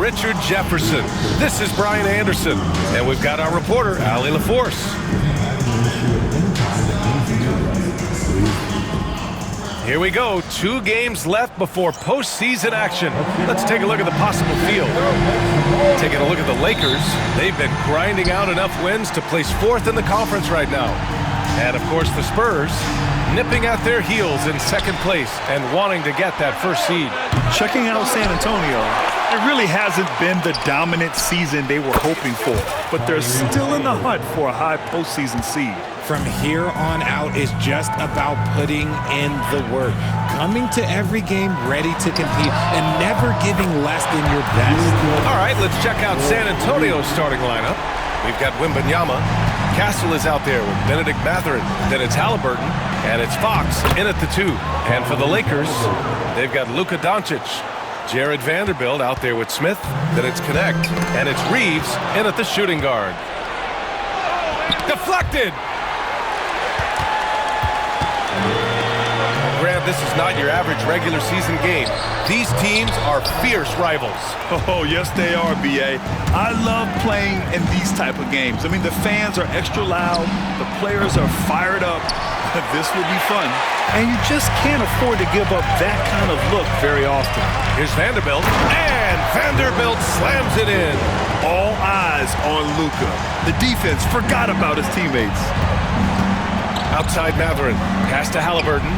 Richard Jefferson. This is Brian Anderson, and we've got our reporter, Allie LaForce. Here we go, 2 games left before postseason action. Let's take a look at the possible field. Taking a look at the Lakers, they've been grinding out enough wins to place 4th in the conference right now. And of course the Spurs, nipping at their heels in 2nd place and wanting to get that first seed. Checking out San Antonio, it really hasn't been the dominant season they were hoping for, but they're still in the hunt for a high postseason seed. From here on out is just about putting in the work, coming to every game ready to compete, and never giving less than your best. All right, let's check out San Antonio's starting lineup. We've got Wembanyama. Castle is out there with Benedict Mathurin. Then it's Halliburton, and it's Fox in at the 2. And for the Lakers, they've got Luka Doncic. Jared Vanderbilt out there with Smith. Then it's Connect, and it's Reeves in at the shooting guard. Deflected! Grant, this is not your average regular season game. These teams are fierce rivals. Oh, yes, they are, B.A. I love playing in these type of games. I mean, the fans are extra loud. The players are fired up. This will be fun. And you just can't afford to give up that kind of look very often. Here's Vanderbilt, and Vanderbilt slams it in. All eyes on Luka. The defense forgot about his teammates. Outside Mathurin, pass to Halliburton.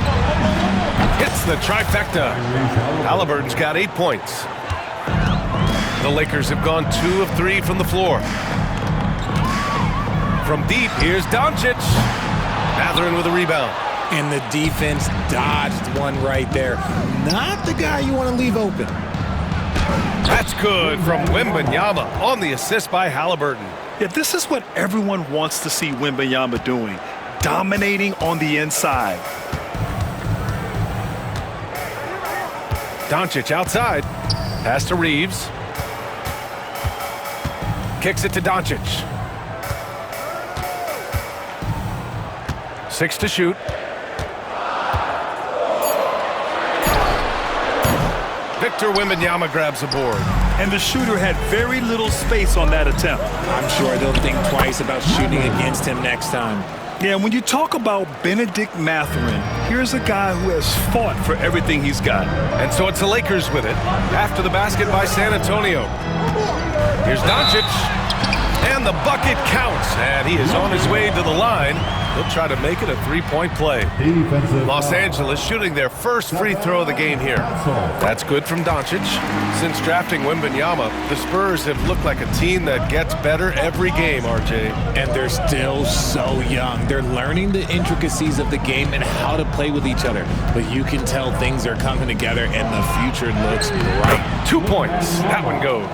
Hits the trifecta. Halliburton's got 8 points. The Lakers have gone 2 of 3 from the floor. From deep, here's Doncic. Mathurin with a rebound. And the defense dodged one right there. Not the guy you want to leave open. That's good from Wembanyama on the assist by Halliburton. Yeah, this is what everyone wants to see Wembanyama doing. Dominating on the inside. Doncic outside. Pass to Reeves. Kicks it to Doncic. 6 to shoot. Victor Wembanyama grabs a board. And the shooter had very little space on that attempt. I'm sure they'll think twice about shooting against him next time. Yeah, when you talk about Benedict Mathurin, here's a guy who has fought for everything he's got. And so it's the Lakers with it. After the basket by San Antonio. Here's Doncic. And the bucket counts. And he is on his way to the line. He'll try to make it a 3-point play. Los Angeles shooting their first free throw of the game here. That's good from Doncic. Since drafting Wembanyama, the Spurs have looked like a team that gets better every game, RJ. And they're still so young. They're learning the intricacies of the game and how to play with each other. But you can tell things are coming together and the future looks bright. 2 points. That one goes.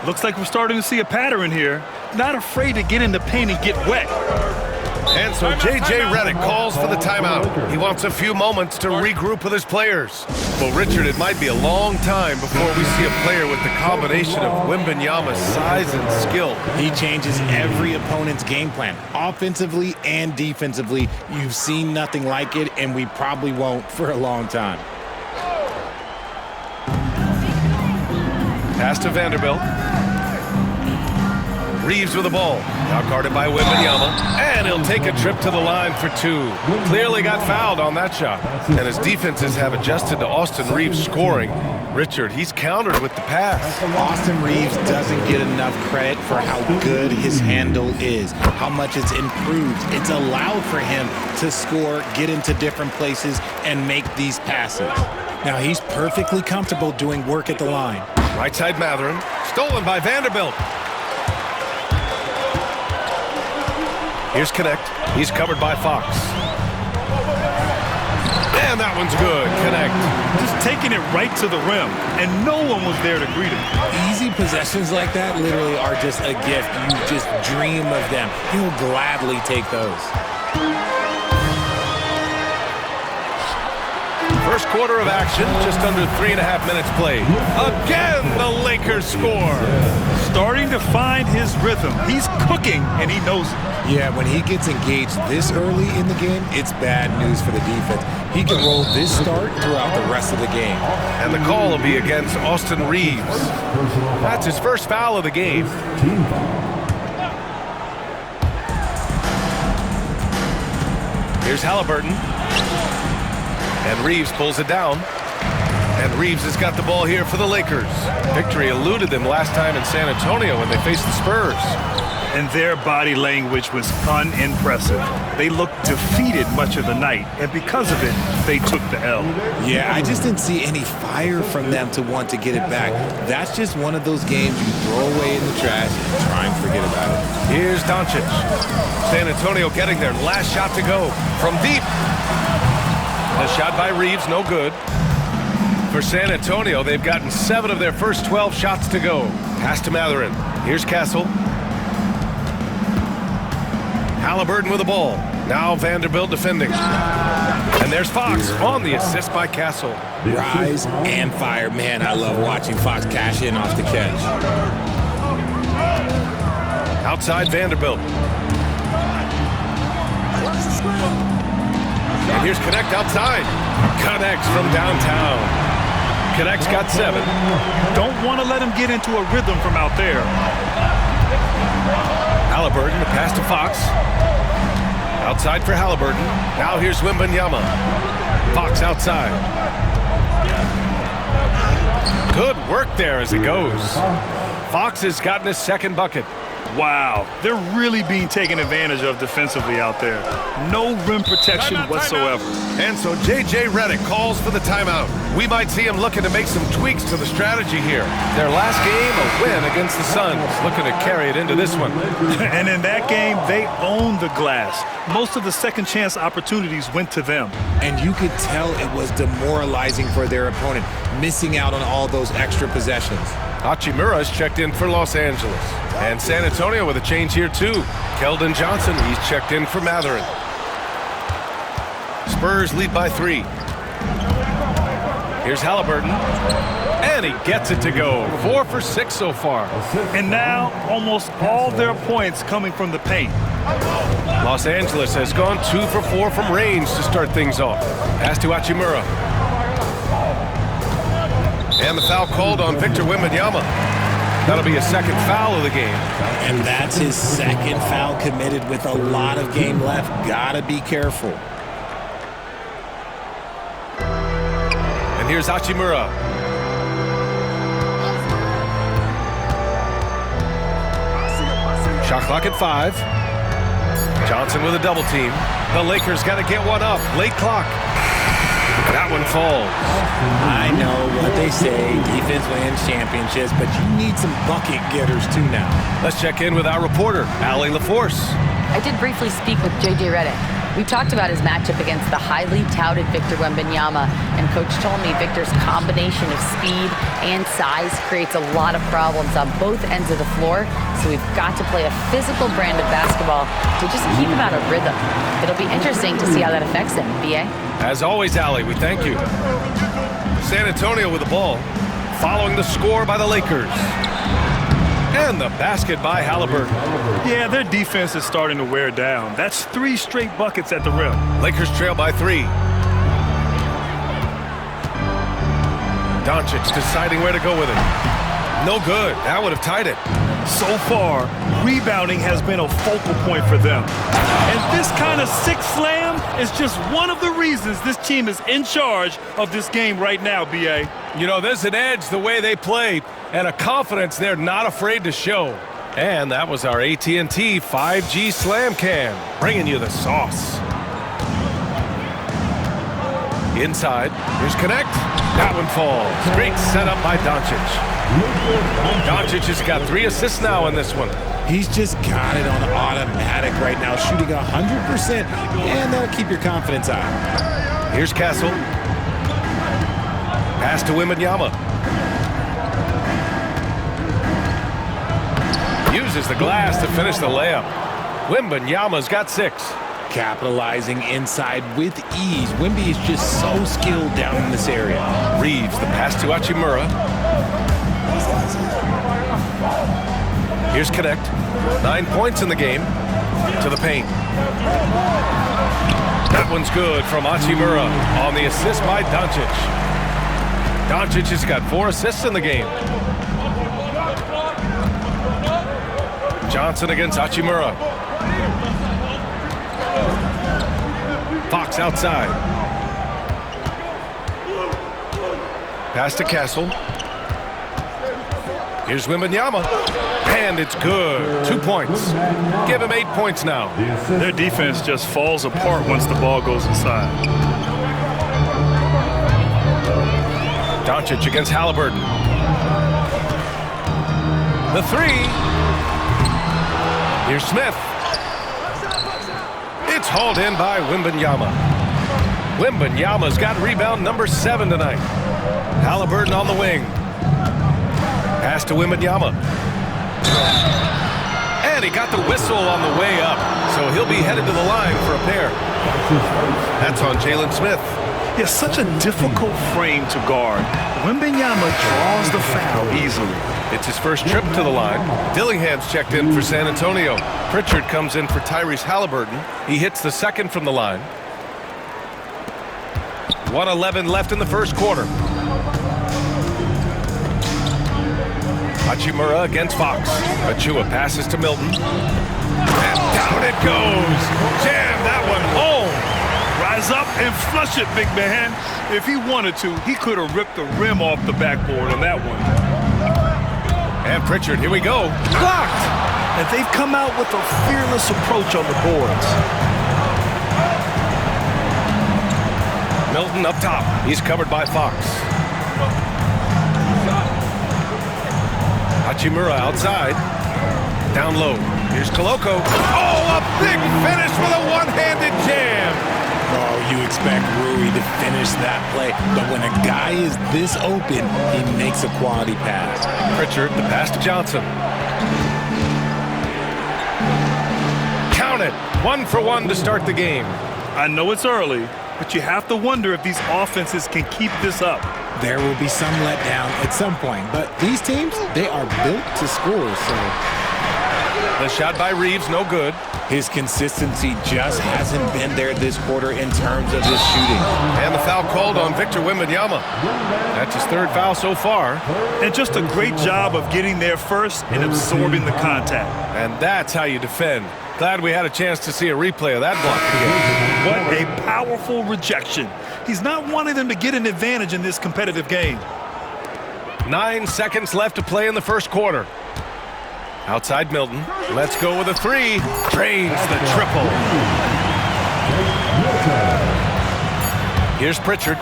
Looks like we're starting to see a pattern here. Not afraid to get in the paint and get wet. And so J.J. Redick calls for the timeout. He wants a few moments to regroup with his players. Well, Richard, it might be a long time before we see a player with the combination of Wembanyama's size and skill. He changes every opponent's game plan, offensively and defensively. You've seen nothing like it, and we probably won't for a long time. Pass to Vanderbilt. Reeves with the ball. Now guarded by Wembanyama. And he'll take a trip to the line for 2. Clearly got fouled on that shot. And his defenses have adjusted to Austin Reeves scoring. Richard, he's countered with the pass. Austin Reeves doesn't get enough credit for how good his handle is, how much it's improved. It's allowed for him to score, get into different places, and make these passes. Now he's perfectly comfortable doing work at the line. Right side Mathurin. Stolen by Vanderbilt. Here's Connect. He's covered by Fox. And that one's good. Connect. Just taking it right to the rim, and no one was there to greet him. Easy possessions like that literally are just a gift. You just dream of them. He'll gladly take those. First quarter of action, just under 3.5 minutes played. Again, the Lakers score. starting to find his rhythm. He's cooking, and he knows it. Yeah, when he gets engaged this early in the game, it's bad news for the defense. He can roll this start throughout the rest of the game. And the call will be against Austin Reeves. That's his first foul of the game. Here's Halliburton. And Reeves pulls it down. And Reeves has got the ball here for the Lakers. Victory eluded them last time in San Antonio when they faced the Spurs. And their body language was unimpressive. They looked defeated much of the night, and because of it, they took the L. Yeah, I just didn't see any fire from them to want to get it back. That's just one of those games you throw away in the trash and try and forget about it. Here's Doncic. San Antonio getting their last shot to go from deep. A shot by Reeves, no good. For San Antonio, they've gotten 7 of their first 12 shots to go. Pass to Mathurin. Here's Castle. Halliburton with the ball. Now Vanderbilt defending. And there's Fox on the assist by Castle. Rise and fire. Man, I love watching Fox cash in off the catch. Outside Vanderbilt. And here's Connect outside. Connects from downtown. Connect's got 7. Don't want to let him get into a rhythm from out there. Halliburton, the pass to Fox. Outside for Halliburton. Now here's Wembanyama. Fox outside. Good work there as it goes. Fox has gotten his second bucket. Wow, they're really being taken advantage of defensively out there. No rim protection whatsoever. And so J.J. Redick calls for the timeout. We might see him looking to make some tweaks to the strategy here. Their last game, a win against the Suns, looking to carry it into this one. And in that game, they owned the glass. Most of the second chance opportunities went to them. And you could tell it was demoralizing for their opponent, missing out on all those extra possessions. Hachimura's checked in for Los Angeles. And San Antonio with a change here too. Keldon Johnson, he's checked in for Mathurin. Spurs lead by 3. Here's Halliburton. And he gets it to go. 4 for 6 so far. And now almost all their points coming from the paint. Los Angeles has gone 2 for 4 from range to start things off. Pass to Hachimura. And the foul called on Victor Wembanyama. That'll be a second foul of the game. And that's his second foul committed with a lot of game left. Gotta be careful. And here's Hachimura. Shot clock at 5. Johnson with a double team. The Lakers got to get one up. Late clock. That one falls. I know what they say, defense wins championships, but you need some bucket getters too now. Let's check in with our reporter, Allie LaForce. I did briefly speak with J.J. Redick. We talked about his matchup against the highly touted Victor Wembanyama, and Coach told me Victor's combination of speed and size creates a lot of problems on both ends of the floor, so we've got to play a physical brand of basketball to just keep him out of rhythm. It'll be interesting to see how that affects him, B.A. As always, Allie, we thank you. San Antonio with the ball, following the score by the Lakers. And the basket by Halliburton. Yeah, their defense is starting to wear down. That's 3 straight buckets at the rim. Lakers trail by 3. Doncic deciding where to go with it. No good. That would have tied it. So far, rebounding has been a focal point for them. And this kind of sick slam is just one of the reasons this team is in charge of this game right now, B.A. You know, there's an edge the way they play and a confidence they're not afraid to show. And that was our AT&T 5G Slam Cam, bringing you the sauce. Inside, here's Connect. That one falls. Great setup by Doncic. Doncic has got 3 assists now in this one. He's just got it on automatic right now, shooting 100%, and that'll keep your confidence high. Here's Castle. Pass to Wembanyama. Uses the glass to finish the layup. Wembanyama's got 6. Capitalizing inside with ease. Wemby is just so skilled down in this area. Reeves, the pass to Hachimura. Here's Connect. 9 points in the game. To the paint. That one's good from Hachimura on the assist by Doncic. Doncic has got 4 assists in the game. Johnson against Hachimura. Fox outside. Pass to Castle. Here's Wembanyama. And it's good. 2 points. Give him 8 points now. Their defense just falls apart once the ball goes inside. Doncic against Halliburton. The 3. Here's Smith. It's hauled in by Wembanyama. Wembanyama's got rebound number 7 tonight. Halliburton on the wing. Pass to Wembanyama. And he got the whistle on the way up, so he'll be headed to the line for a pair. That's on Jalen Smith. It's such a difficult frame to guard. Wembanyama draws the foul easily. It's his first trip to the line. Dillingham's checked in for San Antonio. Pritchard comes in for Tyrese Halliburton. He hits the second from the line. 1:11 left in the first quarter. Hachimura against Fox. Achua passes to Milton. And down it goes. Jam that one home. Rise up and flush it, big man. If he wanted to, he could have ripped the rim off the backboard on that one. And Pritchard, here we go. Blocked! And they've come out with a fearless approach on the boards. Milton up top. He's covered by Fox. Hachimura outside. Down low. Here's Koloko. Oh, a big finish with a one-handed jam. Oh, you expect Rui to finish that play, but when a guy is this open, he makes a quality pass. Pritchard, the pass to Johnson. Count it. 1 for 1 to start the game. I know it's early, but you have to wonder if these offenses can keep this up. There will be some letdown at some point, but these teams, they are built to score, so. The shot by Reeves, no good. His consistency just hasn't been there this quarter in terms of his shooting. And the foul called on Victor Wembanyama. That's his 3rd foul so far. And just a great job of getting there first and absorbing the contact. And that's how you defend. Glad we had a chance to see a replay of that block again. What a powerful rejection. He's not wanting them to get an advantage in this competitive game. 9 seconds left to play in the first quarter. Outside Milton. Let's go with a 3. Drains the triple. Here's Pritchard.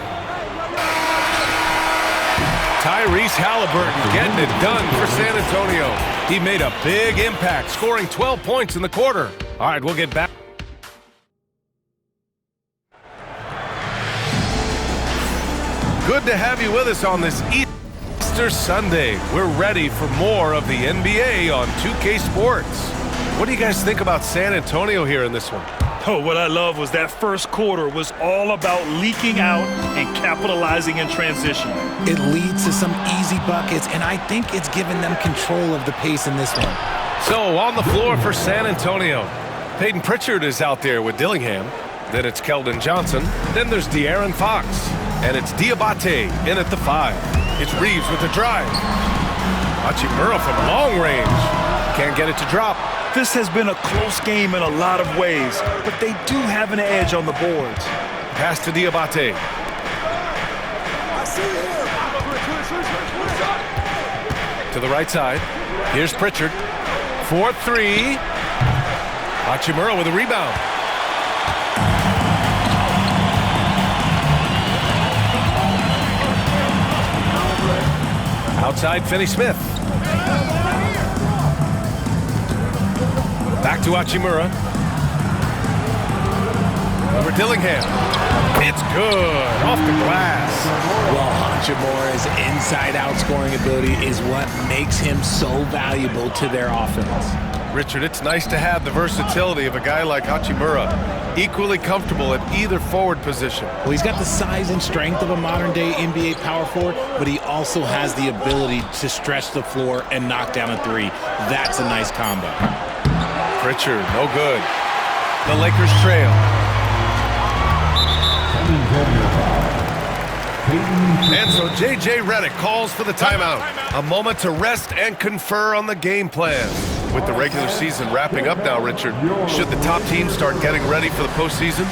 Tyrese Halliburton getting it done for San Antonio. He made a big impact, scoring 12 points in the quarter. All right, we'll get back. Good to have you with us on this Easter Sunday. We're ready for more of the NBA on 2K Sports. What do you guys think about San Antonio here in this one? Oh, what I love was that first quarter was all about leaking out and capitalizing in transition. It leads to some easy buckets, and I think it's given them control of the pace in this one. So on the floor for San Antonio, Peyton Pritchard is out there with Dillingham. Then it's Keldon Johnson. Then there's De'Aaron Fox. And it's Diabate in at the 5. It's Reeves with the drive. Hachimura from long range. Can't get it to drop. This has been a close game in a lot of ways, but they do have an edge on the boards. Pass to Diabate. To the right side. Here's Pritchard. 4-3. Hachimura with a rebound. Outside Finney-Smith. Back to Hachimura. Over Dillingham. It's good. Off the glass. Well, Hachimura's inside-out scoring ability is what makes him so valuable to their offense. Richard, it's nice to have the versatility of a guy like Hachimura, equally comfortable at either forward position. Well, he's got the size and strength of a modern-day NBA power forward, but he also has the ability to stretch the floor and knock down a three. That's a nice combo. Richard, no good. The Lakers trail. And so J.J. Redick calls for the timeout. A moment to rest and confer on the game plan. With the regular season wrapping up now, Richard, should the top teams start getting ready for the postseason?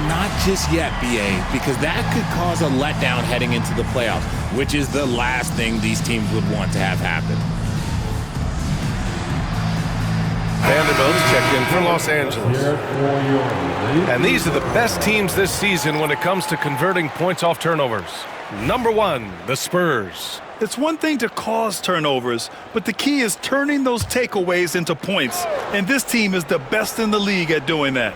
Not just yet, B.A., because that could cause a letdown heading into the playoffs, which is the last thing these teams would want to have happen. Vanderbilt's checked in for Los Angeles. And these are the best teams this season when it comes to converting points off turnovers. Number 1, the Spurs. It's one thing to cause turnovers, but the key is turning those takeaways into points. And this team is the best in the league at doing that.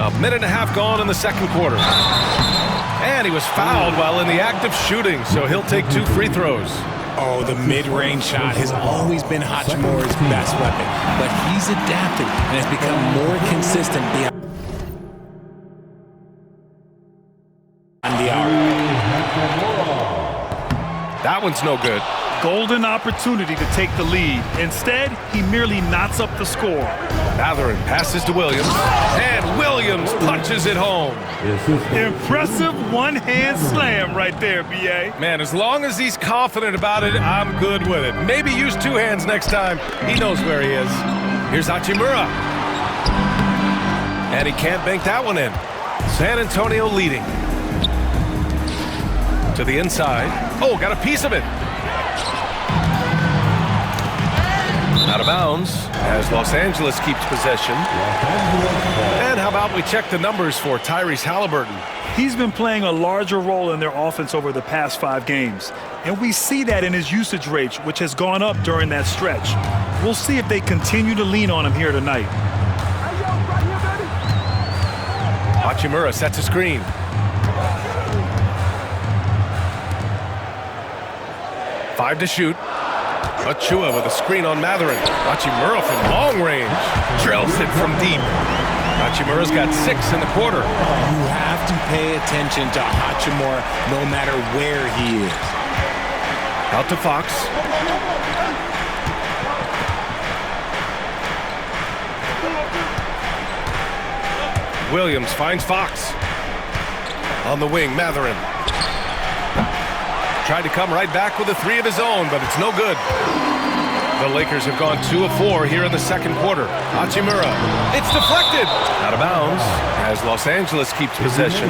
A minute and a half gone in the second quarter. And he was fouled while in the act of shooting, so he'll take 2 free throws. Oh, the mid-range shot has always been Hachimura's best weapon, but he's adapted and has become more consistent beyond the arc. That one's no good. Golden opportunity to take the lead. Instead, he merely knots up the score. Mathurin passes to Williams, and Williams punches it home. Impressive one-hand slam right there, B.A. Man, as long as he's confident about it, I'm good with it. Maybe use 2 hands next time. He knows where he is. Here's Hachimura. And he can't bank that one in. San Antonio leading. To the inside. Oh, got a piece of it. Out of bounds as Los Angeles keeps possession. And how about we check the numbers for Tyrese Halliburton? He's been playing a larger role in their offense over the past 5 games. And we see that in his usage rate, which has gone up during that stretch. We'll see if they continue to lean on him here tonight. Hachimura sets a screen. Five to shoot. Achua with a screen on Mathurin. Hachimura from long range. Drills it from deep. Hachimura's got 6 in the quarter. You have to pay attention to Hachimura no matter where he is. Out to Fox. Williams finds Fox. On the wing, Mathurin. Tried to come right back with a 3 of his own, but it's no good. The Lakers have gone 2 of 4 here in the second quarter. Hachimura. It's deflected. Out of bounds as Los Angeles keeps possession.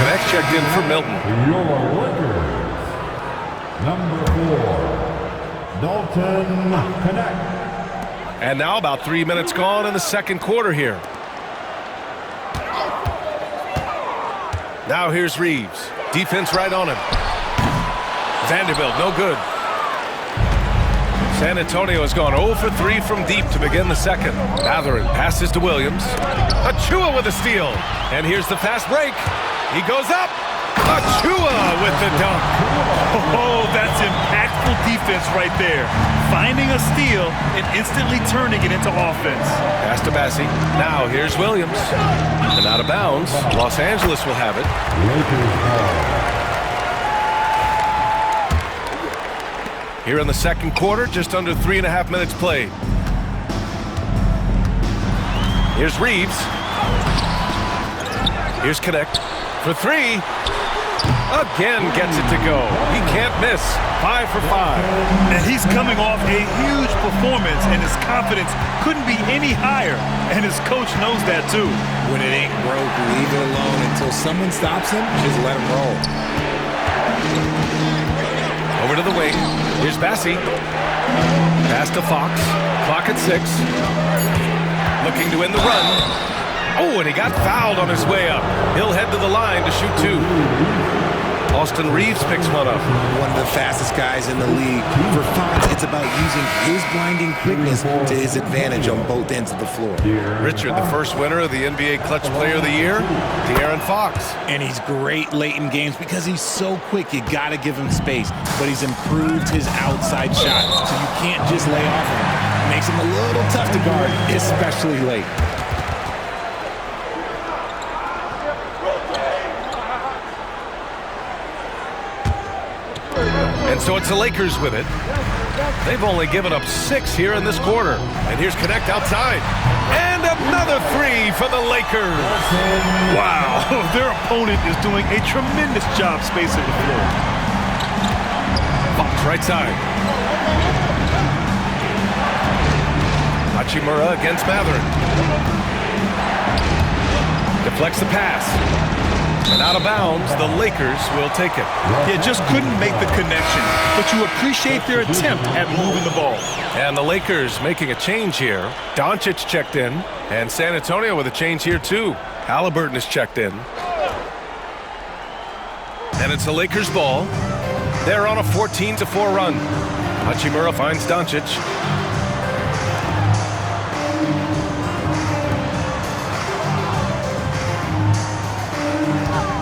Connect checked in for Milton. Your Lakers, number 4, Dalton Connect. And now about 3 minutes gone in the second quarter here. Now here's Reeves. Defense right on him. Vanderbilt, no good. San Antonio has gone 0 for 3 from deep to begin the second. Mathurin passes to Williams. Achua with a steal. And here's the fast break. He goes up. Achua with the dunk. Oh, that's impactful defense right there. Finding a steal and instantly turning it into offense. Pass to Bassi. Now here's Williams. And out of bounds. Los Angeles will have it. Here in the second quarter, just under 3.5 minutes played. Here's Reeves. Here's Connect for 3. Again gets it to go. He can't miss. 5 for 5. And he's coming off a huge performance, and his confidence couldn't be any higher. And his coach knows that too. When it ain't broke, leave it alone until someone stops him. Just let him roll. Over to the wing. Here's Bassi. Pass to Fox. Clock at 6. Looking to end the run. Oh, and he got fouled on his way up. He'll head to the line to shoot 2. Los Austin Reeves picks one up. One of the fastest guys in the league. For Fox, it's about using his blinding quickness to his advantage on both ends of the floor. Richard, the first winner of the NBA Clutch Player of the Year, De'Aaron Fox. And he's great late in games because he's so quick. You got to give him space. But he's improved his outside shot, so you can't just lay off of him. Makes him a little tough to guard, especially late. And so it's the Lakers with it. They've only given up 6 here in this quarter. And here's Connect outside. And another 3 for the Lakers. Wow, their opponent is doing a tremendous job spacing the floor. Fox right side. Hachimura against Mathurin. Deflects the pass. And out of bounds, the Lakers will take it. Yeah, just couldn't make the connection, but you appreciate their attempt at moving the ball. And the Lakers making a change here. Doncic checked in, and San Antonio with a change here too. Halliburton is checked in. And it's the Lakers ball. They're on a 14-4 run. Hachimura finds Doncic.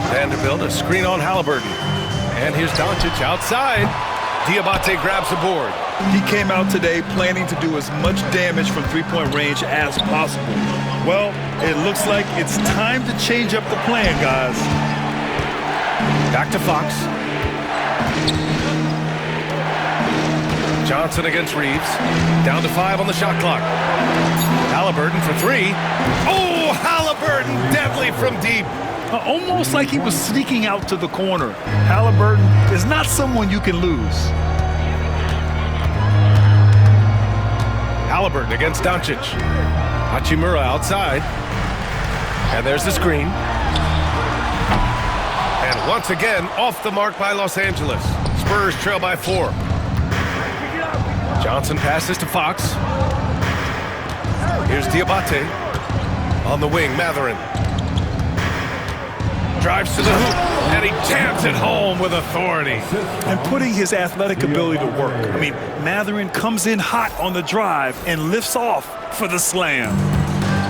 Vanderbilt, a screen on Halliburton. And here's Doncic outside. Diabate grabs the board. He came out today planning to do as much damage from three-point range as possible. Well, it looks like it's time to change up the plan, guys. Back to Fox. Johnson against Reeves. Down to 5 on the shot clock. Halliburton for 3. Oh, Halliburton deadly from deep. Almost like he was sneaking out to the corner. Halliburton is not someone you can lose. Halliburton against Doncic. Hachimura outside. And there's the screen. And once again, off the mark by Los Angeles. Spurs trail by 4. Johnson passes to Fox. Here's Diabate. On the wing, Mathurin. Drives to the hoop, and he jams it home with authority. And putting his athletic ability to work. I mean, Mathurin comes in hot on the drive and lifts off for the slam.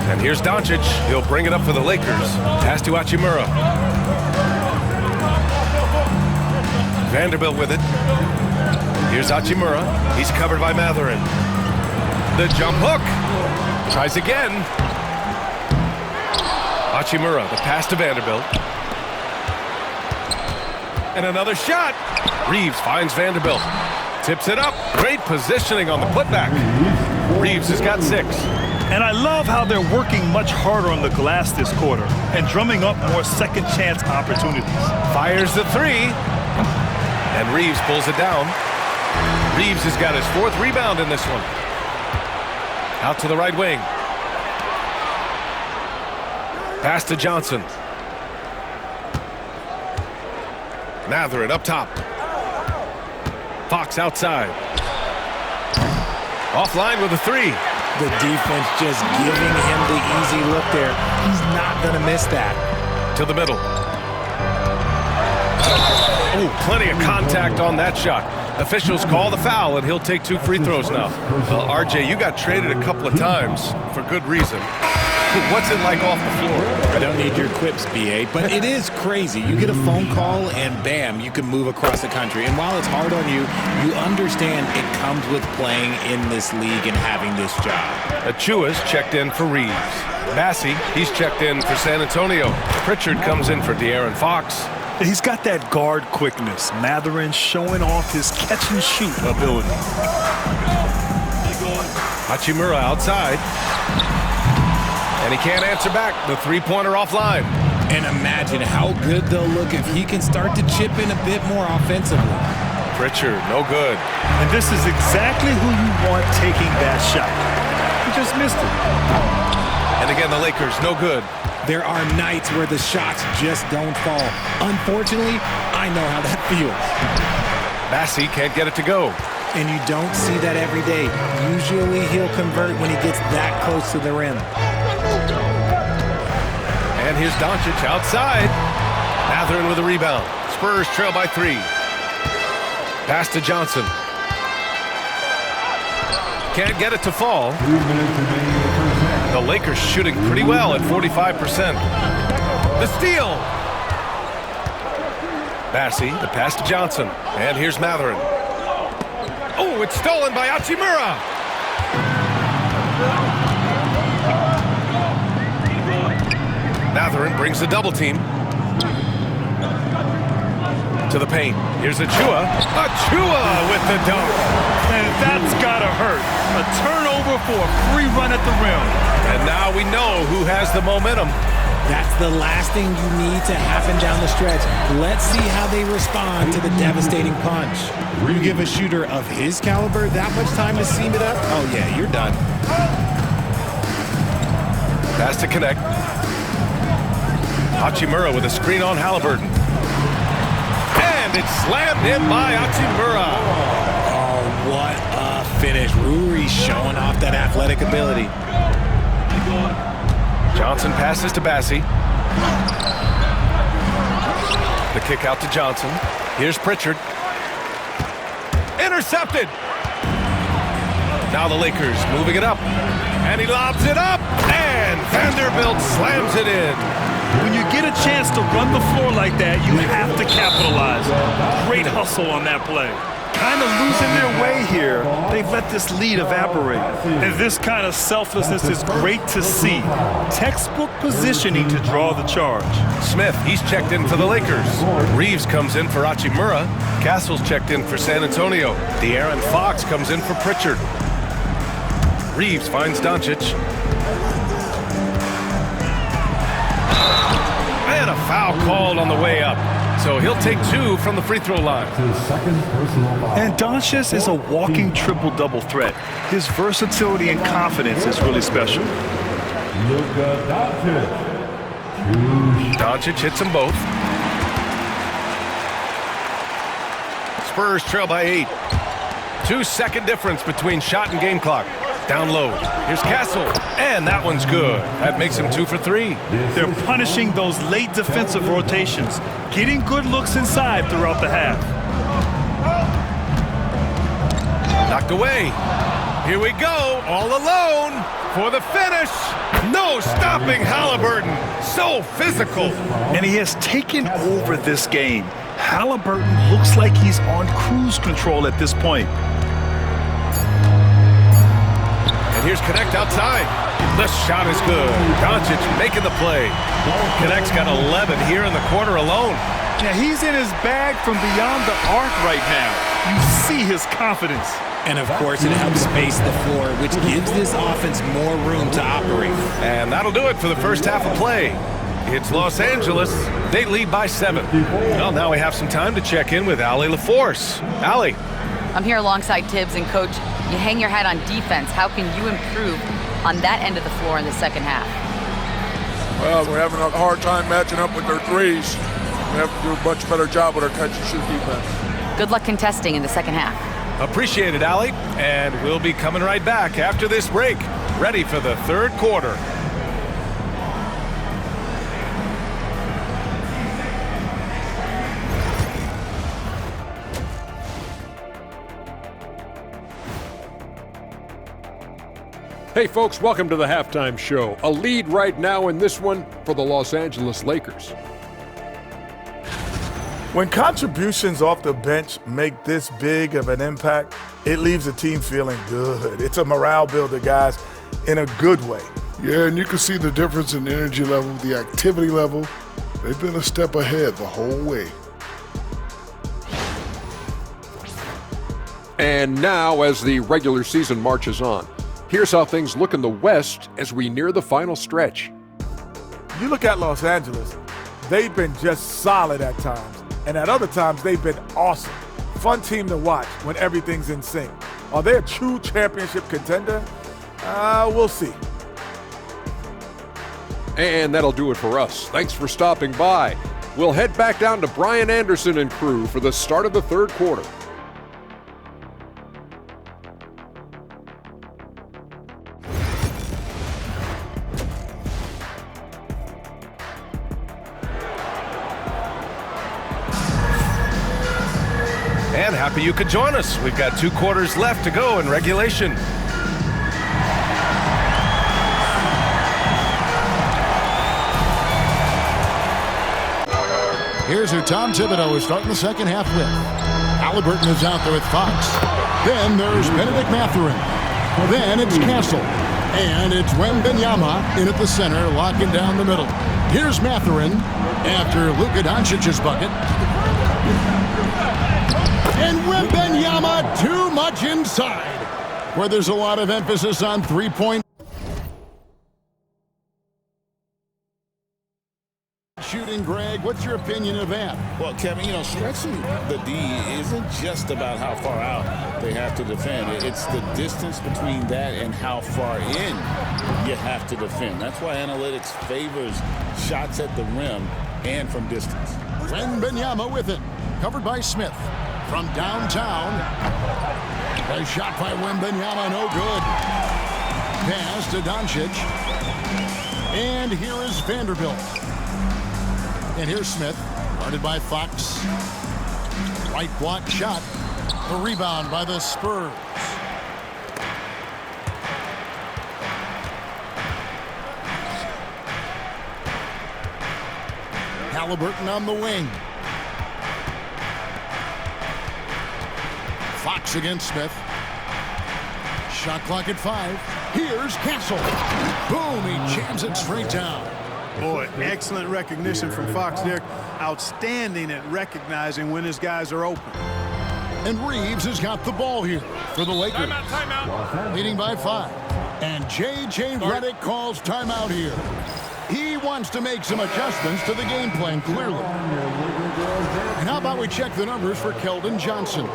And here's Doncic. He'll bring it up for the Lakers. Pass to Hachimura. Vanderbilt with it. Here's Hachimura. He's covered by Mathurin. The jump hook. Tries again. Hachimura, the pass to Vanderbilt. And another shot. Reeves finds Vanderbilt. Tips it up. Great positioning on the putback. Reeves has got 6. And I love how they're working much harder on the glass this quarter and drumming up more second chance opportunities. Fires the 3. And Reeves pulls it down. Reeves has got his 4th rebound in this one. Out to the right wing. Pass to Johnson. Mathurin up top. Fox outside. Offline with a 3. The defense just giving him the easy look there. He's not going to miss that. To the middle. Oh, plenty of contact on that shot. Officials call the foul, and he'll take 2 free throws now. Well, RJ, you got traded a couple of times for good reason. What's it like off the floor? I don't need your quips, BA, but it is crazy. You get a phone call, and bam, you can move across the country. And while it's hard on you, you understand it comes with playing in this league and having this job. Achua's checked in for Reeves. Massey, he's checked in for San Antonio. Pritchard comes in for De'Aaron Fox. He's got that guard quickness. Mathurin showing off his catch-and-shoot ability. Hachimura outside. And he can't answer back. The three-pointer offline. And imagine how good they'll look if he can start to chip in a bit more offensively. Pritchard, no good. And this is exactly who you want taking that shot. He just missed it. And again, the Lakers, no good. There are nights where the shots just don't fall. Unfortunately, I know how that feels. Massey can't get it to go. And you don't see that every day. Usually he'll convert when he gets that close to the rim. And here's Doncic outside. Mathurin with a rebound. Spurs trail by 3. Pass to Johnson. Can't get it to fall. 2 minutes remaining in the first half. The Lakers shooting pretty well at 45%. The steal. Bassey, the pass to Johnson. And here's Matherin. Oh, it's stolen by Hachimura. Matherin brings the double team. To the paint. Here's Achua. Achua with the dunk. And that's gotta hurt. A turnover for a free run at the rim. And now we know who has the momentum. That's the last thing you need to happen down the stretch. Let's see how they respond to the devastating punch. You give a shooter of his caliber that much time to seam it up, oh yeah, you're done. Pass to connect. Hachimura with a screen on Halliburton. And it's slammed in by Hachimura. Oh, what a finish. Ruri's showing off that athletic ability. Johnson passes to Bassey. The kick out to Johnson. Here's Pritchard. Intercepted. Now the Lakers moving it up. And he lobs it up. And Vanderbilt slams it in. When you get a chance to run the floor like that, you have to capitalize. Great hustle on that play. Kind of losing their way here. They've let this lead evaporate. And this kind of selflessness is great to see. Textbook positioning to draw the charge. Smith, he's checked in for the Lakers. Reeves comes in for Hachimura. Castle's checked in for San Antonio. De'Aaron Fox comes in for Pritchard. Reeves finds Doncic. And a foul called on the way up. So he'll take 2 from the free throw line. His second personal foul. And Doncic is a walking triple-double threat. His versatility and confidence is really special. Luka Doncic. Doncic hits them both. Spurs trail by 8. 2-second difference between shot and game clock. Down low. Here's Castle. And that one's good. That makes him 2 for 3. They're punishing those late defensive rotations, getting good looks inside throughout the half. Knocked away. Here we go. All alone for the finish. No stopping Halliburton. So physical. And he has taken over this game. Halliburton looks like he's on cruise control at this point. And here's Connect outside. The shot is good. Doncic making the play. Connect's got 11 here in the quarter alone. Yeah, he's in his bag from beyond the arc right now. You see his confidence. And of course, it helps space the floor, which gives this offense more room to operate. And that'll do it for the first half of play. It's Los Angeles. They lead by 7. Well, now we have some time to check in with Allie LaForce. Allie. I'm here alongside Tibbs, and Coach, you hang your hat on defense. How can you improve on that end of the floor in the second half? Well, we're having a hard time matching up with their threes. We have to do a much better job with our catch-and-shoot defense. Good luck contesting in the second half. Appreciate it, Allie. And we'll be coming right back after this break. Ready for the third quarter. Hey folks, welcome to the halftime show. A lead right now in this one for the Los Angeles Lakers. When contributions off the bench make this big of an impact, it leaves the team feeling good. It's a morale builder, guys, in a good way. Yeah, and you can see the difference in energy level, the activity level. They've been a step ahead the whole way. And now, as the regular season marches on, here's how things look in the West as we near the final stretch. You look at Los Angeles, they've been just solid at times. And at other times, they've been awesome. Fun team to watch when everything's in sync. Are they a true championship contender? We'll see. And that'll do it for us. Thanks for stopping by. We'll head back down to Brian Anderson and crew for the start of the third quarter. and happy you could join us. We've got 2 quarters left to go in regulation. Here's who Tom Thibodeau is starting the second half with. Halliburton is out there with Fox. Then there's Benedict Mathurin. Then it's Castle. And it's Wembanyama in at the center, locking down the middle. Here's Mathurin after Luka Doncic's bucket. And Wembanyama too much inside, where there's a lot of emphasis on three-point shooting. Greg, what's your opinion of that? Well, Kevin, stretching the D isn't just about how far out they have to defend. It's the distance between that and how far in you have to defend. That's why analytics favors shots at the rim and from distance. Wembanyama with it, covered by Smith. From downtown, a shot by Wembanyama, no good. Pass to Doncic. And here is Vanderbilt. And here's Smith, guarded by Fox. Right block shot. The rebound by the Spurs. Halliburton on the wing. Fox against Smith. Shot clock at 5. Here's Castle. Boom, he jams it straight down. Boy, excellent recognition from Fox there. Outstanding at recognizing when his guys are open. And Reeves has got the ball here for the Lakers. Timeout. Leading by 5. And J.J. Redick calls timeout here. He wants to make some adjustments to the game plan, clearly. And how about we check the numbers for Keldon Johnson?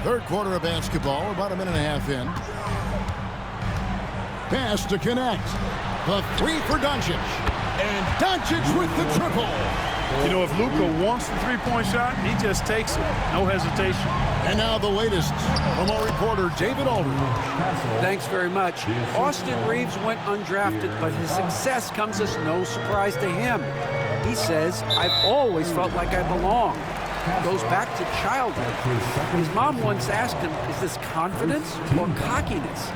Third quarter of basketball, about a minute and a half in. Pass to connect. The 3 for Doncic. And Doncic with the triple. If Luka wants the three-point shot, he just takes it. No hesitation. And now the latest from our reporter, David Aldridge. Thanks very much. Austin Reeves went undrafted, but his success comes as no surprise to him. He says, "I've always felt like I belong." Goes back to childhood. His mom once asked him, "Is this confidence or cockiness?"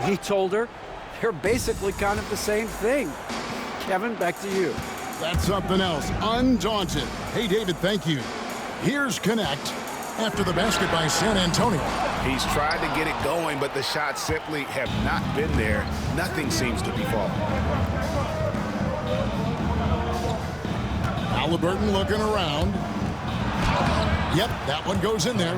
He told her, "They're basically kind of the same thing." Kevin, back to you. That's something else. Undaunted. Hey, David, thank you. Here's Connect after the basket by San Antonio. He's tried to get it going, but the shots simply have not been there. Nothing seems to be falling. Halliburton looking around. Yep, that one goes in there.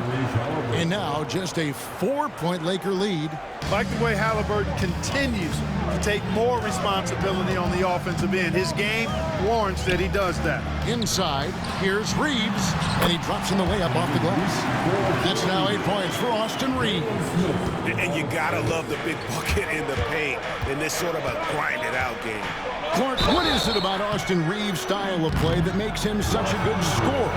And now just a 4-point Laker lead. Like the way Halliburton continues to take more responsibility on the offensive end. His game warrants that he does that. Inside, here's Reeves, and he drops in the way up off the glass. It's now 8 points for Austin Reeves. And you gotta love the big bucket in the paint in this sort of a grind-it-out game. Clark, what is it about Austin Reeves' style of play that makes him such a good scorer?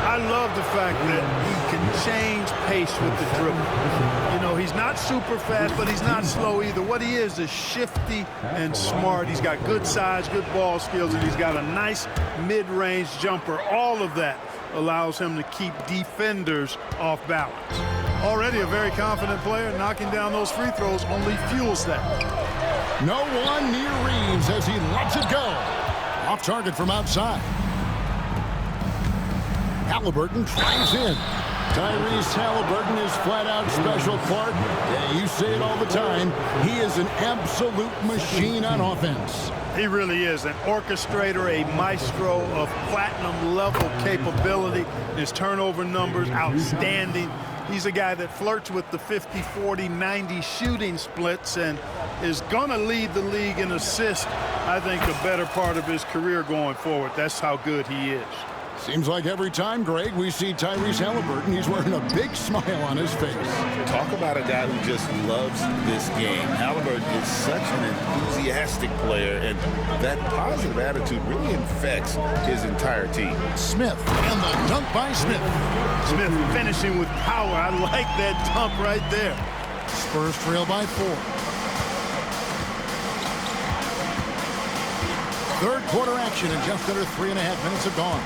I love the fact that he can change pace with the dribble. He's not super fast, but he's not slow either. What he is shifty and smart. He's got good size, good ball skills, and he's got a nice mid-range jumper. All of that allows him to keep defenders off balance. Already a very confident player. Knocking down those free throws only fuels that. No one near Reeves as he lets it go. Off target from outside. Halliburton drives in. Tyrese Halliburton is flat-out special, Clark. Yeah, you say it all the time. He is an absolute machine on offense. He really is an orchestrator, a maestro of platinum-level capability. His turnover numbers, outstanding. He's a guy that flirts with the 50, 40, 90 shooting splits and is going to lead the league in assists, I think, the better part of his career going forward. That's how good he is. Seems like every time, Greg, we see Tyrese Halliburton, he's wearing a big smile on his face. Talk about a guy who just loves this game. Halliburton is such an enthusiastic player, and that positive attitude really infects his entire team. Smith, and the dunk by Smith. Smith finishing with power. I like that dunk right there. Spurs trail by 4. Third quarter action and just under 3.5 minutes have gone.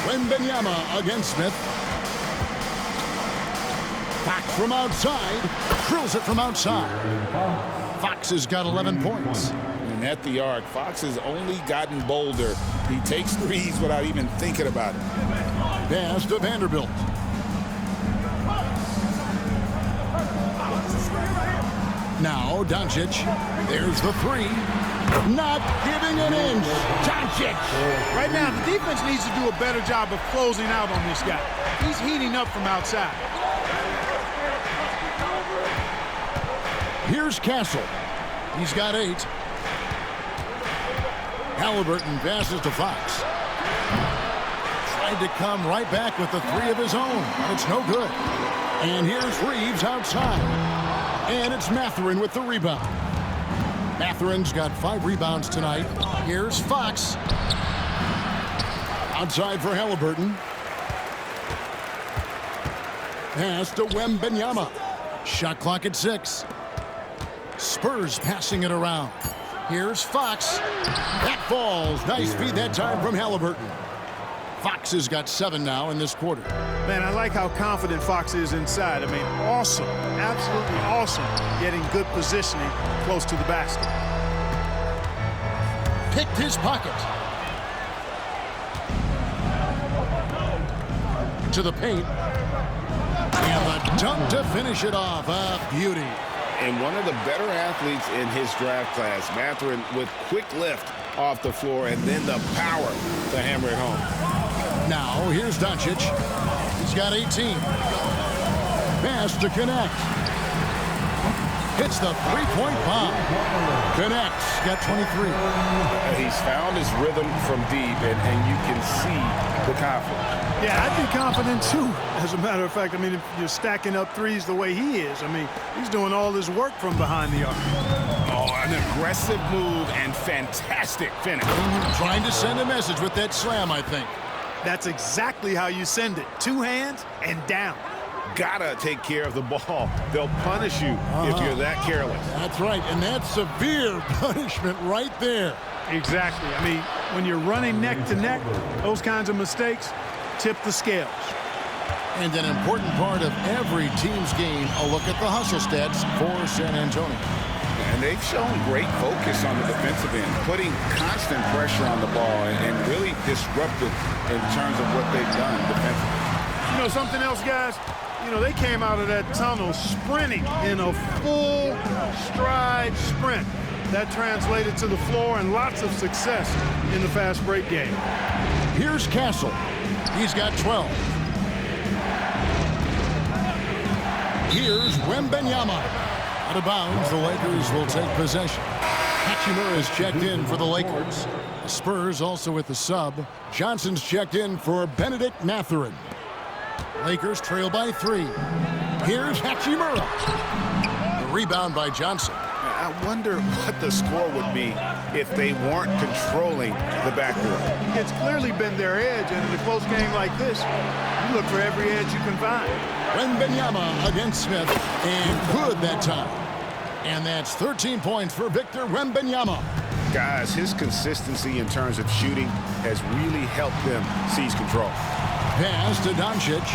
Wembanyama against Smith. Fox from outside. Drills it from outside. Fox has got 11 points. And at the arc, Fox has only gotten bolder. He takes threes without even thinking about it. Pass to Vanderbilt. Now Doncic. There's the three. Not giving an inch. Doncic. Right now, the defense needs to do a better job of closing out on this guy. He's heating up from outside. Here's Castle. He's got 8. Halliburton passes to Fox. Tried to come right back with the 3 of his own, but it's no good. And here's Reeves outside. And it's Mathurin with the rebound. Mathurin's got 5 rebounds tonight. Here's Fox. Outside for Halliburton. Pass to Wembanyama. Shot clock at 6. Spurs passing it around. Here's Fox. That falls. Nice feed that time from Halliburton. Fox has got 7 now in this quarter. Man, I like how confident Fox is inside. I mean, awesome. Absolutely awesome. Getting good positioning close to the basket. Picked his pocket. To the paint. And the dunk to finish it off. A beauty. And one of the better athletes in his draft class, Mathurin, with quick lift off the floor and then the power to hammer it home. Now, here's Doncic. He's got 18. Pass to connect. Hits the three-point bomb. Connects. Got 23. He's found his rhythm from deep, and you can see the confidence. Yeah, I'd be confident, too. As a matter of fact, I mean, if you're stacking up threes the way he is, I mean, he's doing all his work from behind the arc. Oh, an aggressive move and fantastic finish. Trying to send a message with that slam, I think. That's exactly how you send it. 2 hands and down. Gotta take care of the ball. They'll punish you if you're that careless. That's right, and that's severe punishment right there. Exactly. I mean, when you're running neck to neck, those kinds of mistakes tip the scales. And an important part of every team's game, a look at the hustle stats for San Antonio. And they've shown great focus on the defensive end, putting constant pressure on the ball and really disruptive in terms of what they've done defensively. You know something else, guys? You know, they came out of that tunnel sprinting in a full stride sprint. That translated to the floor and lots of success in the fast break game. Here's Castle. He's got 12. Here's Wembanyama. Out of bounds, the Lakers will take possession. Hachimura is checked in for the Lakers. The Spurs also with the sub. Johnson's checked in for Benedict Mathurin. Lakers trail by 3. Here's Hachimura. The rebound by Johnson. I wonder what the score would be if they weren't controlling the backcourt. It's clearly been their edge, and in a close game like this, you look for every edge you can find. Wembanyama against Smith, and good that time. And that's 13 points for Victor Wembanyama. Guys, his consistency in terms of shooting has really helped them seize control. Pass to Doncic.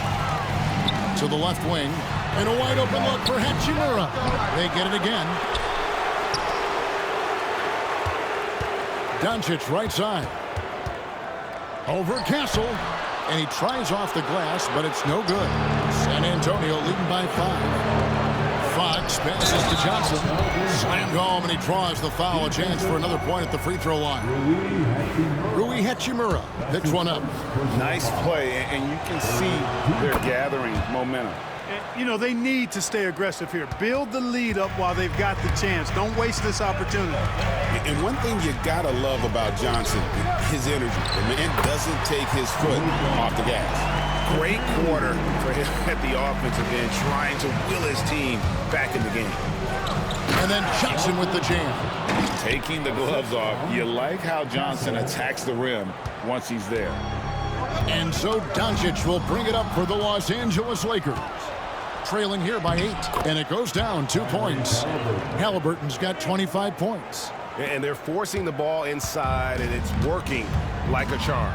To the left wing. And a wide open look for Hachimura. They get it again. Doncic right side. Over Castle. And he tries off the glass, but it's no good. San Antonio leading by 5. Fox passes to Johnson. Slammed home, and he draws the foul. A chance for another point at the free throw line. Rui Hachimura picks one up. Nice play, and you can see they're gathering momentum. You know, they need to stay aggressive here. Build the lead up while they've got the chance. Don't waste this opportunity. And one thing you gotta love about Johnson, his energy. The man doesn't take his foot off the gas. Great quarter for him at the offensive end, trying to will his team back in the game. And then Johnson with the jam. Taking the gloves off. You like how Johnson attacks the rim once he's there. And so Doncic will bring it up for the Los Angeles Lakers. trailing here by 8, and it goes down 2 points. Halliburton's got 25 points. And they're forcing the ball inside, and it's working like a charm.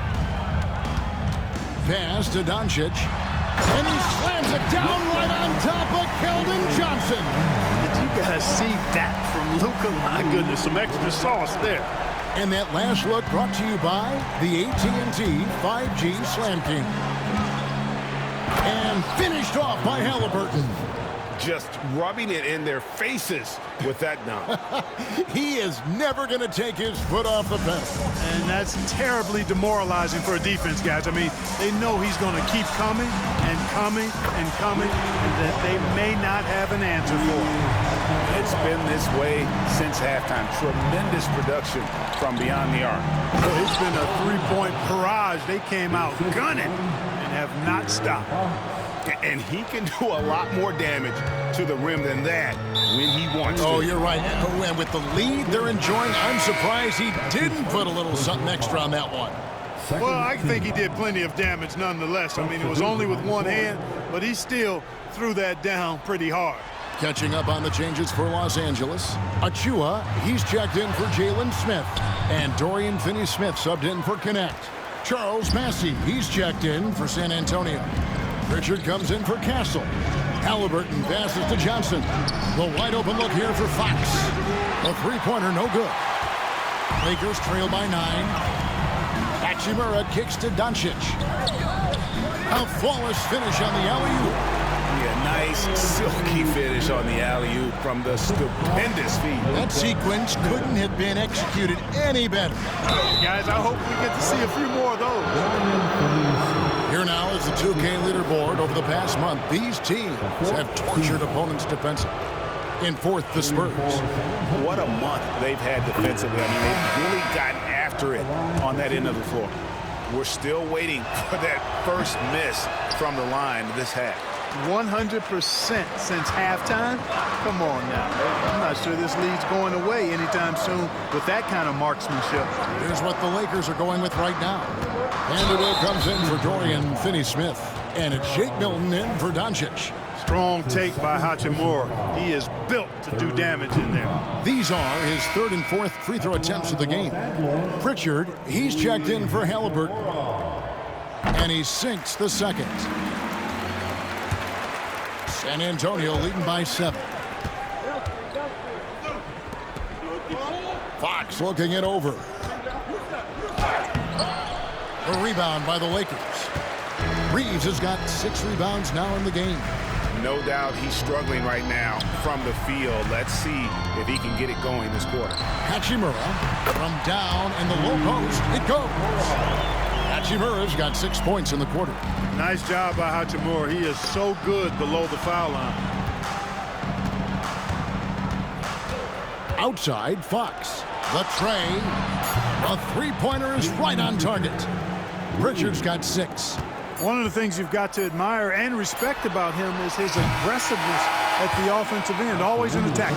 Pass to Doncic. And he slams it down right on top of Keldon Johnson. Did you guys see that from Luka? My goodness, some extra sauce there. And that last look brought to you by the AT&T 5G Slam King. And finished off by Halliburton. Just rubbing it in their faces with that dunk. He is never going to take his foot off the pedal. And that's terribly demoralizing for a defense, guys. I mean, they know he's going to keep coming and coming and coming, and that they may not have an answer for him. It's been this way since halftime. Tremendous production from beyond the arc. It's been a three-point barrage. They came out gunning and have not stopped. And he can do a lot more damage to the rim than that when he wants to. Oh, you're right. And with the lead they're enjoying, I'm surprised he didn't put a little something extra on that one. Well, I think he did plenty of damage nonetheless. I mean, it was only with one hand, but he still threw that down pretty hard. Catching up on the changes for Los Angeles. Achua, he's checked in for Jalen Smith. And Dorian Finney-Smith subbed in for Connect. Charles Massey, he's checked in for San Antonio. Pritchard comes in for Castle. Halliburton passes to Johnson. The wide open look here for Fox. The three-pointer no good. Lakers trail by 9. Hachimura kicks to Doncic. A flawless finish on the alley-oop. Yeah, nice silky finish on the alley-oop from the stupendous feed. That sequence couldn't have been executed any better. Guys, I hope we get to see a few more of those. Here now is the 2K leaderboard. Over the past month, these teams have tortured opponents defensively. In fourth, the Spurs. What a month they've had defensively. I mean, they've really gotten after it on that end of the floor. We're still waiting for that first miss from the line this half. 100% since halftime? Come on now. I'm not sure this lead's going away anytime soon with that kind of marksmanship. Here's what the Lakers are going with right now. Vanderbilt comes in for Dorian Finney-Smith. And it's Shake Milton in for Doncic. Strong take by Hachimura. He is built to do damage in there. These are his third and fourth free throw attempts of the game. Pritchard, he's checked in for Halliburton. And he sinks the second. San Antonio leading by 7. Fox looking it over. A rebound by the Lakers. Reeves has got 6 rebounds now in the game. No doubt he's struggling right now from the field. Let's see if he can get it going this quarter. Hachimura from down in the low post. It goes. Hachimura's got 6 points in the quarter. Nice job by Hachimura. He is so good below the foul line. Outside, Fox. The tray. The three-pointer is right on target. Pritchard's got 6. One of the things you've got to admire and respect about him is his aggressiveness at the offensive end, always in attack.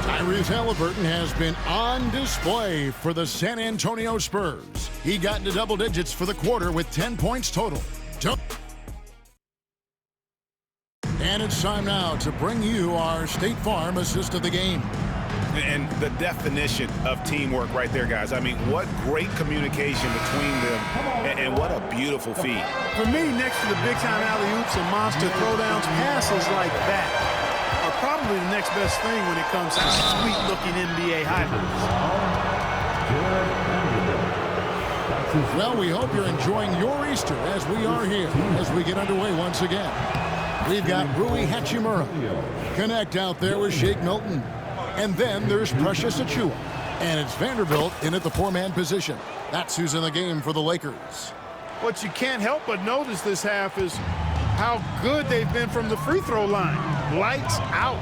Tyrese Halliburton has been on display for the San Antonio Spurs. He got into double digits for the quarter with 10 points total. And it's time now to bring you our State Farm assist of the game. And the definition of teamwork right there, guys. I mean, what great communication between them, and what a beautiful feed. For me, next to the big-time alley-oops and monster throwdowns, passes like that are probably the next best thing when it comes to sweet-looking NBA highlights. Well, we hope you're enjoying your Easter as we are here, as we get underway once again. We've got Rui Hachimura. Connect out there with Shake Milton. And then there's Precious Achua. And it's Vanderbilt in at the 4-man position. That's who's in the game for the Lakers. What you can't help but notice this half is how good they've been from the free throw line. Lights out.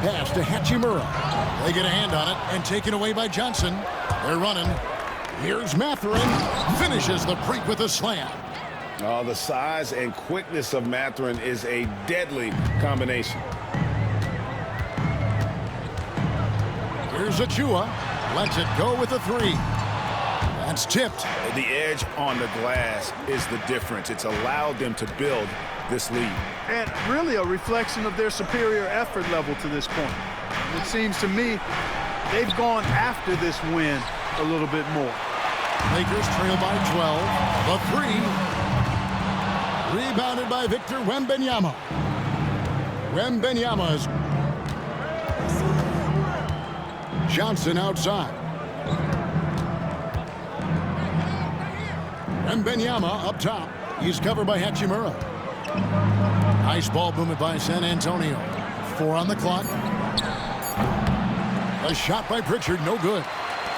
Pass to Hachimura. They get a hand on it and taken away by Johnson. They're running. Here's Mathurin. Finishes the break with a slam. Oh, the size and quickness of Mathurin is a deadly combination. Here's Achua. Lets it go with a 3. That's tipped. The edge on the glass is the difference. It's allowed them to build this lead. And really a reflection of their superior effort level to this point. It seems to me they've gone after this win a little bit more. Lakers trail by 12. The three. Rebounded by Victor Wembanyama. Wembanyama's Johnson outside. Wembanyama up top. He's covered by Hachimura. Nice ball movement by San Antonio. 4 on the clock. A shot by Pritchard, no good.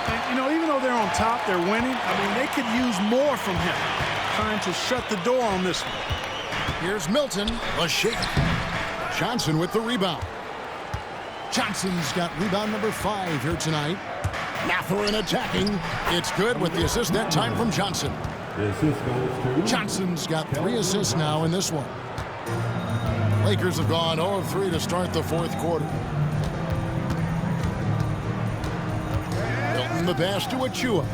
And, you know, even though they're on top, they're winning. I mean, they could use more from him. Trying to shut the door on this one. Here's Milton, a shake. Johnson with the rebound. Johnson's got rebound number 5 here tonight. Mathurin attacking. It's good with the assist that time from Johnson. The assist goes to Johnson's got 3 assists now in this one. Lakers have gone 0 of 3 to start the fourth quarter. Milton the pass to Achua.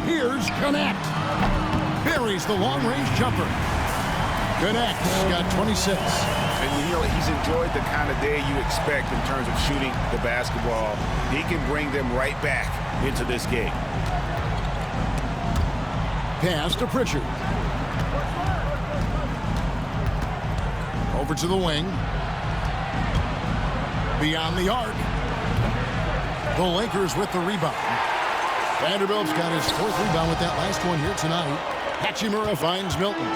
Here's Connect. Buries the long-range jumper. Connect's got 26. And, you know, he's enjoyed the kind of day you expect in terms of shooting the basketball. He can bring them right back into this game. Pass to Pritchard. Over to the wing. Beyond the arc. The Lakers with the rebound. Vanderbilt's got his 4th rebound with that last one here tonight. Hachimura finds Milton.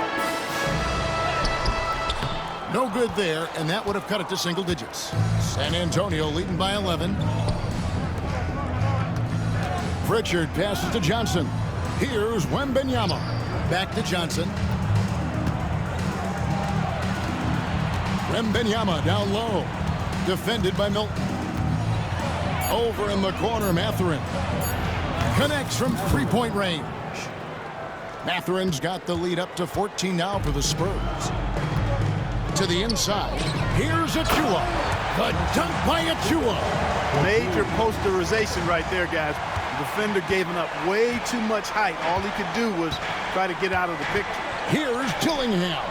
No good there, and that would have cut it to single digits. San Antonio leading by 11. Pritchard passes to Johnson. Here's Wembanyama. Back to Johnson. Wembanyama down low. Defended by Milton. Over in the corner, Mathurin. Connects from 3-point range. Mathurin's got the lead up to 14 now for the Spurs. To the inside. Here's Achua. The dunk by Achua. Major posterization right there, guys. The defender gave him up way too much height. All he could do was try to get out of the picture. Here's Dillingham.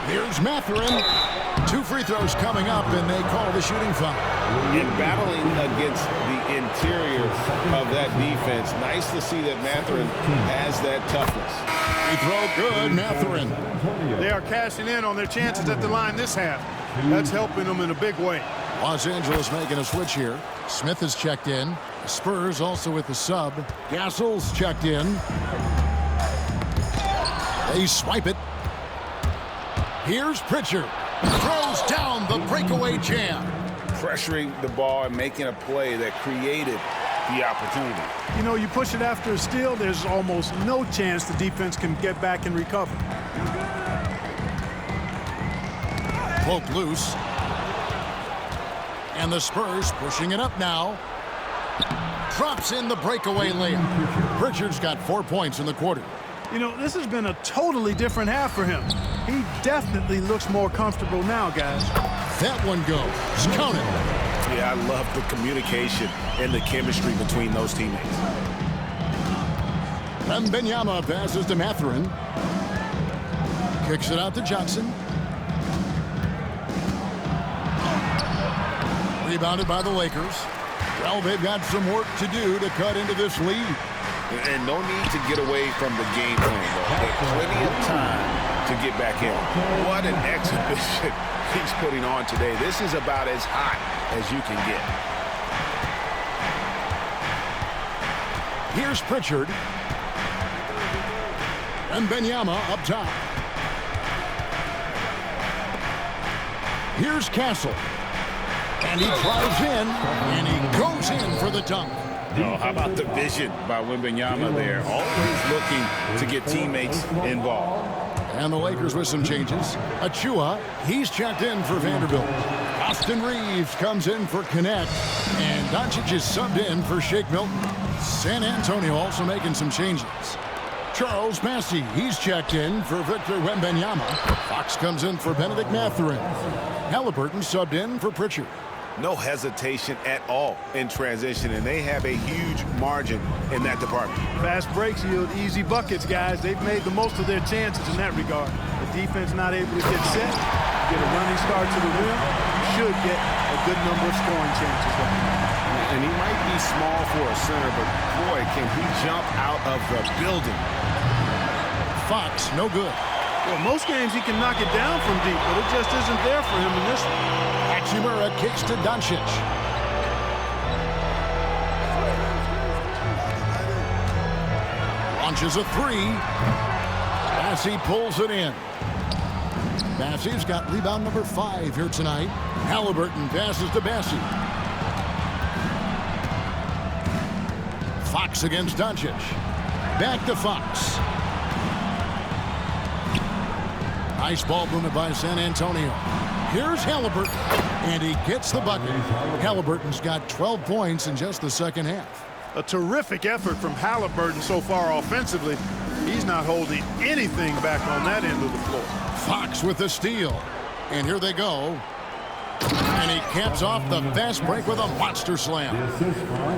Here's Mathurin. 2 free throws coming up, and they call the shooting foul. In battling against the interior of that defense, nice to see that Mathurin has that toughness. Free throw good, Mathurin. They are cashing in on their chances at the line this half. That's helping them in a big way. Los Angeles making a switch here. Smith has checked in. The Spurs also with the sub. Gasol's checked in. They swipe it. Here's Pritchard. Throws down the breakaway jam. Pressuring the ball and making a play that created the opportunity. You know, you push it after a steal, there's almost no chance the defense can get back and recover. Poke loose. And the Spurs pushing it up now. Drops in the breakaway layup. Pritchard's got 4 points in the quarter. You know, this has been a totally different half for him. He definitely looks more comfortable now, guys. That one goes. Count it. Yeah, I love the communication and the chemistry between those teammates. Wembanyama passes to Mathurin. Kicks it out to Johnson. Rebounded by the Lakers. Well, they've got some work to do to cut into this lead. And no need to get away from the game plan, though. There's plenty of time to get back in. What an exhibition he's putting on today. This is about as hot as you can get. Here's Pritchard. And Wembanyama up top. Here's Castle. And he drives in, and he goes in for the dunk. Oh, how about the vision by Wembanyama there? Always looking to get teammates involved. And the Lakers with some changes. Achua, he's checked in for Vanderbilt. Austin Reeves comes in for Connect. And Doncic is subbed in for Shake Milton. San Antonio also making some changes. Charles Massey, he's checked in for Victor Wembanyama. Fox comes in for Benedict Mathurin. Halliburton subbed in for Pritchard. No hesitation at all in transition, and they have a huge margin in that department. Fast breaks yield easy buckets, guys. They've made the most of their chances in that regard. The defense not able to get set, get a running start to the rim, should get a good number of scoring chances. And he might be small for a center, but boy, can he jump out of the building. Fox, no good. Well, most games he can knock it down from deep, but it just isn't there for him in this one. Hachimura kicks to Doncic. Launches a three. Massey pulls it in. Massey's got rebound number 5 here tonight. Halliburton passes to Massey. Fox against Doncic. Back to Fox. Nice ball movement by San Antonio. Here's Halliburton, and he gets the bucket. Halliburton's got 12 points in just the second half. A terrific effort from Halliburton so far offensively. He's not holding anything back on that end of the floor. Fox with the steal. And here they go. And he caps off the fast break with a monster slam.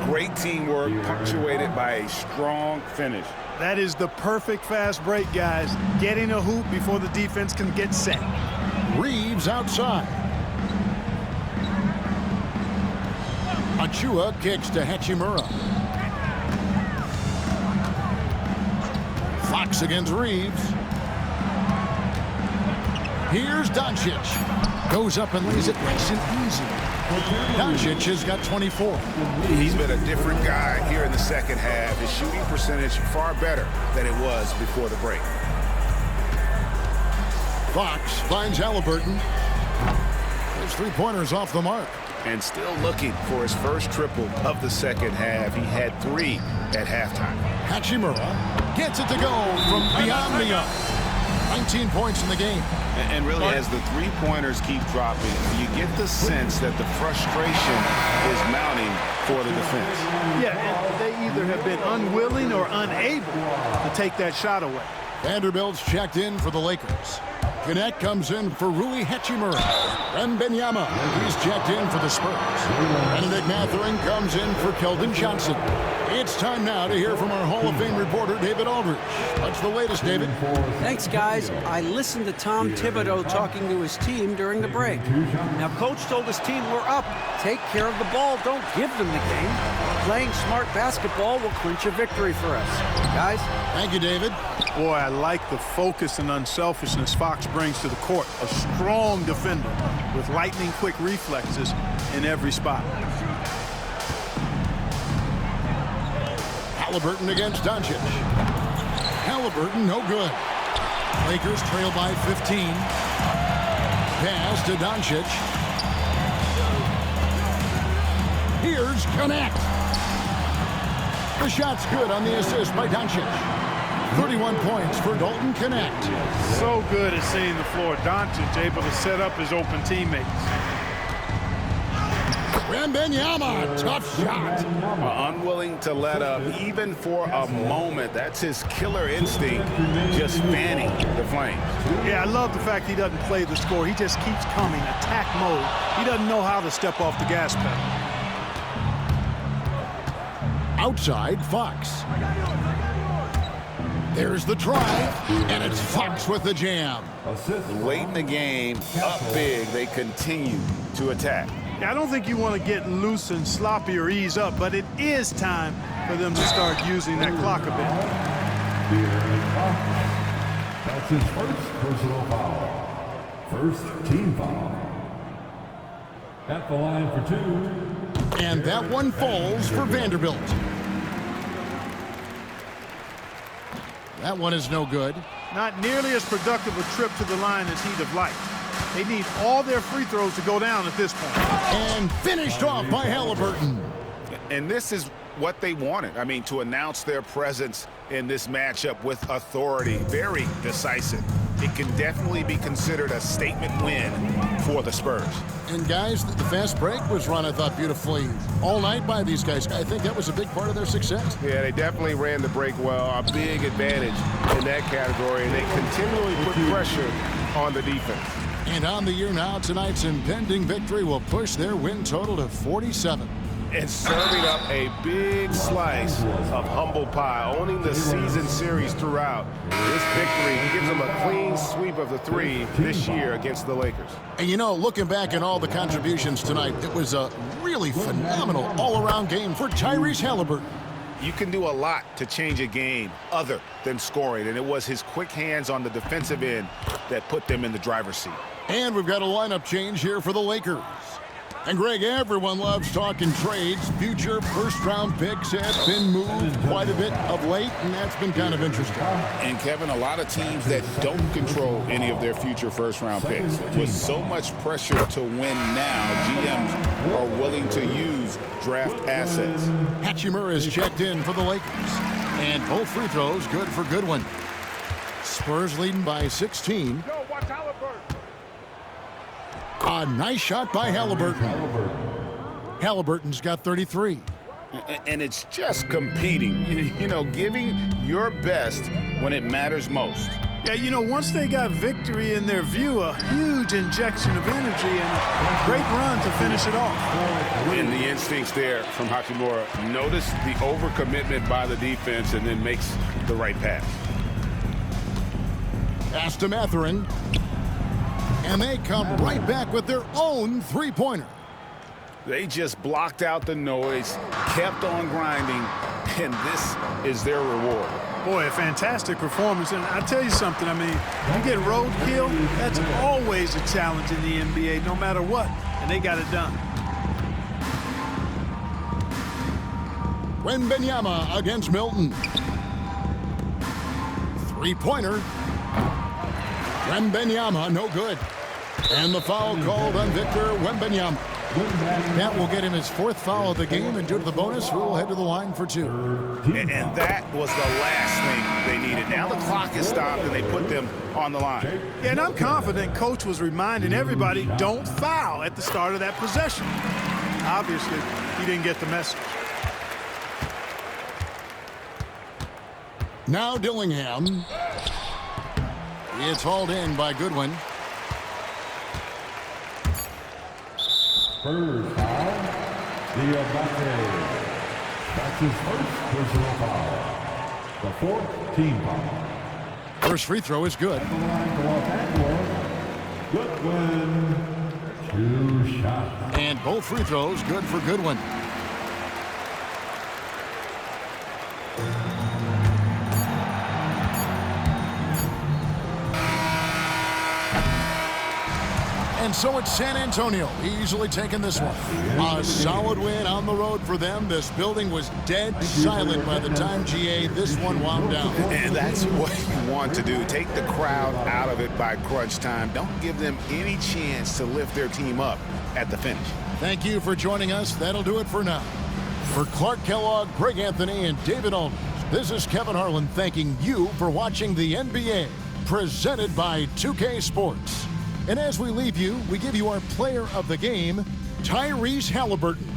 Great teamwork punctuated by a strong finish. That is the perfect fast break, guys. Getting a hoop before the defense can get set. Reeves outside. Achua kicks to Hachimura. Fox against Reeves. Here's Doncic. Goes up and lays it nice and easy. Doncic has got 24. He's been a different guy here in the second half. His shooting percentage far better than it was before the break. Fox finds Halliburton. His three-pointers off the mark. And still looking for his first triple of the second half. He had 3 at halftime. Hachimura gets it to go from beyond the arc. 19 points in the game. And really, as the three-pointers keep dropping, you get the sense that the frustration is mounting for the defense. Yeah, and they either have been unwilling or unable to take that shot away. Vanderbilt's checked in for the Lakers. Gannett comes in for Rui Hachimura. Wembanyama, he's checked in for the Spurs. Benedict Mathurin comes in for Keldon Johnson. It's time now to hear from our Hall of Fame reporter, David Aldridge. What's the latest, David? Thanks, guys. I listened to Tom Thibodeau talking to his team during the break. Now, Coach told his team, we're up. Take care of the ball. Don't give them the game. Playing smart basketball will clinch a victory for us. Guys? Thank you, David. Boy, I like the focus and unselfishness Fox brings to the court. A strong defender with lightning-quick reflexes in every spot. Halliburton against Doncic. Halliburton, no good. Lakers trail by 15. Pass to Doncic. Here's Gannett. The shot's good on the assist by Doncic. 31 points for Dalton Gannett. So good at seeing the floor. Doncic able to set up his open teammates. Wembanyama, tough shot. Unwilling to let up even for a moment. That's his killer instinct, just fanning the flames. Yeah, I love the fact he doesn't play the score. He just keeps coming, attack mode. He doesn't know how to step off the gas pedal. Outside, Fox. There's the drive, and it's Fox with the jam. Late in the game, up big, they continue to attack. I don't think you want to get loose and sloppy or ease up, but it is time for them to start using that clock a bit. That's his first personal foul. First team foul. At the line for 2. And that one falls for Vanderbilt. That one is no good. Not nearly as productive a trip to the line as he'd have liked. They need all their free throws to go down at this point. And finished off by Halliburton. And this is what they wanted. I mean, to announce their presence in this matchup with authority. Very decisive. It can definitely be considered a statement win for the Spurs. And guys, the fast break was run, I thought, beautifully all night by these guys. I think that was a big part of their success. Yeah, they definitely ran the break well. A big advantage in that category. And they continually put pressure on the defense. And on the year now, tonight's impending victory will push their win total to 47. And serving up a big slice of humble pie, owning the season series throughout. This victory gives them a clean sweep of the 3 this year against the Lakers. And you know, looking back at all the contributions tonight, it was a really phenomenal all-around game for Tyrese Halliburton. You can do a lot to change a game other than scoring, and it was his quick hands on the defensive end that put them in the driver's seat. And we've got a lineup change here for the Lakers. And Greg, everyone loves talking trades. Future first-round picks have been moved quite a bit of late, and that's been kind of interesting. And Kevin, a lot of teams that don't control any of their future first-round picks. With so much pressure to win now, GMs are willing to use draft assets. Hachimura is checked in for the Lakers. And both free throws good for Goodwin. Spurs leading by 16. A nice shot by Halliburton. Halliburton's got 33. And it's just competing, you know, giving your best when it matters most. Yeah, you know, once they got victory in their view, a huge injection of energy and a great run to finish it off. And the instincts there from Hachimura. Notice the overcommitment by the defense and then makes the right pass. Pass to Mathurin. And they come right back with their own three-pointer. They just blocked out the noise, kept on grinding, and this is their reward. Boy, a fantastic performance. And I tell you something, I mean, you get roadkill, that's always a challenge in the NBA, no matter what. And they got it done. Wembanyama against Milton. Three-pointer. Wembanyama, no good. And the foul called on Victor Wembanyama. That will get him his 4th foul of the game, and due to the bonus, we'll head to the line for 2. And that was the last thing they needed. Now the clock is stopped, and they put them on the line. Yeah, and I'm confident Coach was reminding everybody, don't foul at the start of that possession. Obviously, he didn't get the message. Now Dillingham. It's hauled in by Goodwin. Spurs foul. Diabate. That's his first personal foul. The 4th team foul. First free throw is good. At the line for Los Angeles, Goodwin. 2 shots. And both free throws good for Goodwin. And so it's San Antonio, easily taking this one. A solid win on the road for them. This building was dead silent by the time, GA, this one wound down. And that's what you want to do. Take the crowd out of it by crunch time. Don't give them any chance to lift their team up at the finish. Thank you for joining us. That'll do it for now. For Clark Kellogg, Greg Anthony, and David Aldridge, this is Kevin Harlan thanking you for watching the NBA, presented by 2K Sports. And as we leave you, we give you our player of the game, Tyrese Halliburton.